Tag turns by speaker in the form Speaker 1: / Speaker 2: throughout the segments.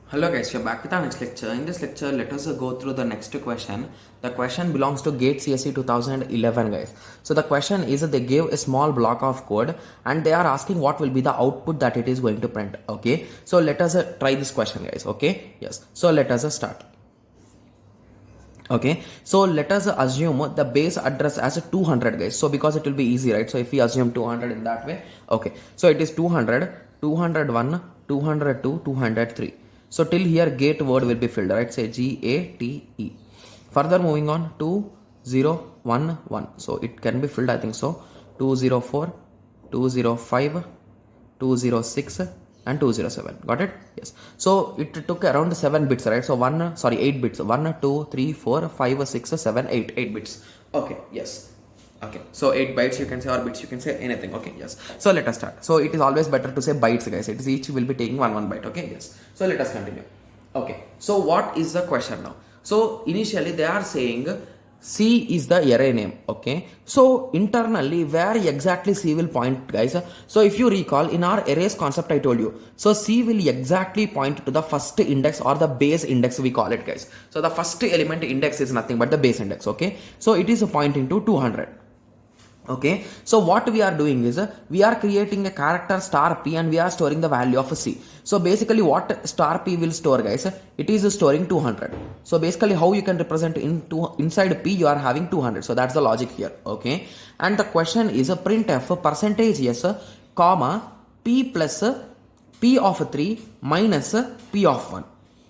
Speaker 1: Hello guys, we are back with our next lecture. In this lecture, let us go through the next question. The question belongs to GATE CSE 2011 guys. So the question is that they gave a small block of code and they are asking what will be the output that it is going to print. Okay, so let us try this question guys. Okay, yes. So let us start. Okay, so let us assume the base address as 200 guys. So because it will be easy, right? So if we assume 200 in that way, okay, so it is 200, 201, 202, 203. So till here gate word will be filled, right? Say GATE. Further moving on, 2011. So it can be filled, I think so. 204, 205, 206 and 207. Got it? Yes. So it took around 7 bits, right? So 8 bits. 1, 2, 3, 4, 5, 6, 7, 8. 8 bits. Okay. Yes. Okay. So 8 bytes you can say, or bits you can say, anything. Okay. Yes. So let us start. So it is always better to say bytes, guys. It is each will be taking one byte. Okay. Yes. So let us continue. Okay. So what is the question now? So initially they are saying C is the array name. Okay. So internally where exactly C will point, guys? So if you recall in our arrays concept I told you. So C will exactly point to the first index or the base index we call it, guys. So the first element index is nothing but the base index. Okay. So it is pointing to 200. Okay, so what we are doing is we are creating a character star p and we are storing the value of c. So basically what star p will store, guys, it is storing 200. So basically how you can represent inside p you are having 200. So that's the logic here. Okay, and the question is a printf percentage yes comma p plus p of 3 minus p of 1.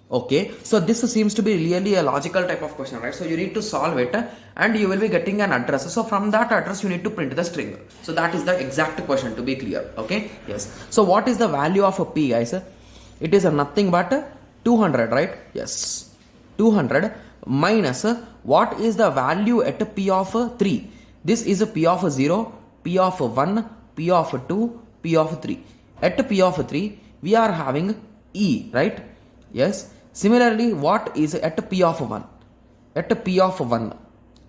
Speaker 1: Okay, so this seems to be really a logical type of question, right? So you need to solve it and you will be getting an address. So from that address you need to print the string. So that is the exact question, to be clear. Okay, yes. So what is the value of a p, guys? It is nothing but 200, right? Yes, 200 minus what is the value at p of 3? This is a p of 0, p of 1, p of 2, p of 3. At p of 3 we are having e, right? Yes. Similarly, what is at p of 1? At p of 1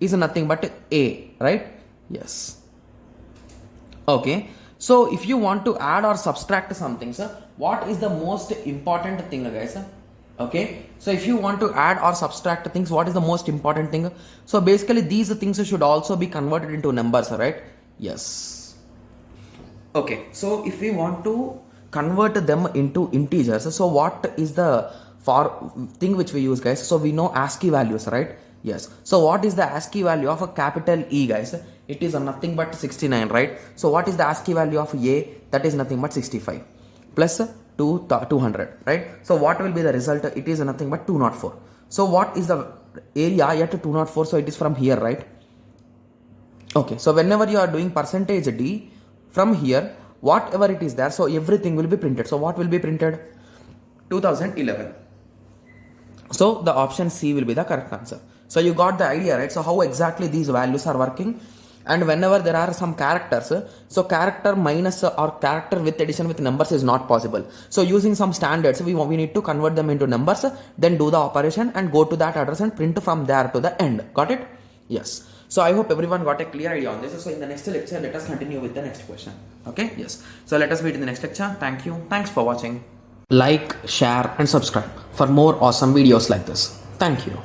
Speaker 1: is nothing but a, right? Yes. Okay. So if you want to add or subtract something, sir, what is the most important thing, guys? Okay. So if you want to add or subtract things, what is the most important thing? So basically these things should also be converted into numbers, right? Yes. Okay. So if we want to convert them into integers, so what is the thing which we use, guys? So we know ASCII values, right? Yes. So what is the ASCII value of a capital E, guys? It is nothing but 69, right? So what is the ASCII value of A? That is nothing but 65 plus 200, right? So what will be the result? It is nothing but 204. So what is the area at 204? So it is from here, right? Okay. So whenever you are doing percentage D from here, whatever it is there, so everything will be printed. So what will be printed? 2011. So the option C will be the correct answer. So you got the idea, right? So how exactly these values are working, and whenever there are some characters, so character minus or character with addition with numbers is not possible. So using some standards, we need to convert them into numbers, then do the operation and go to that address and print from there to the end. Got it? Yes. So I hope everyone got a clear idea on this. So in the next lecture, let us continue with the next question. Okay? Yes. So let us meet in the next lecture. Thank you. Thanks for watching. Like, share and subscribe for more awesome videos like this. Thank you.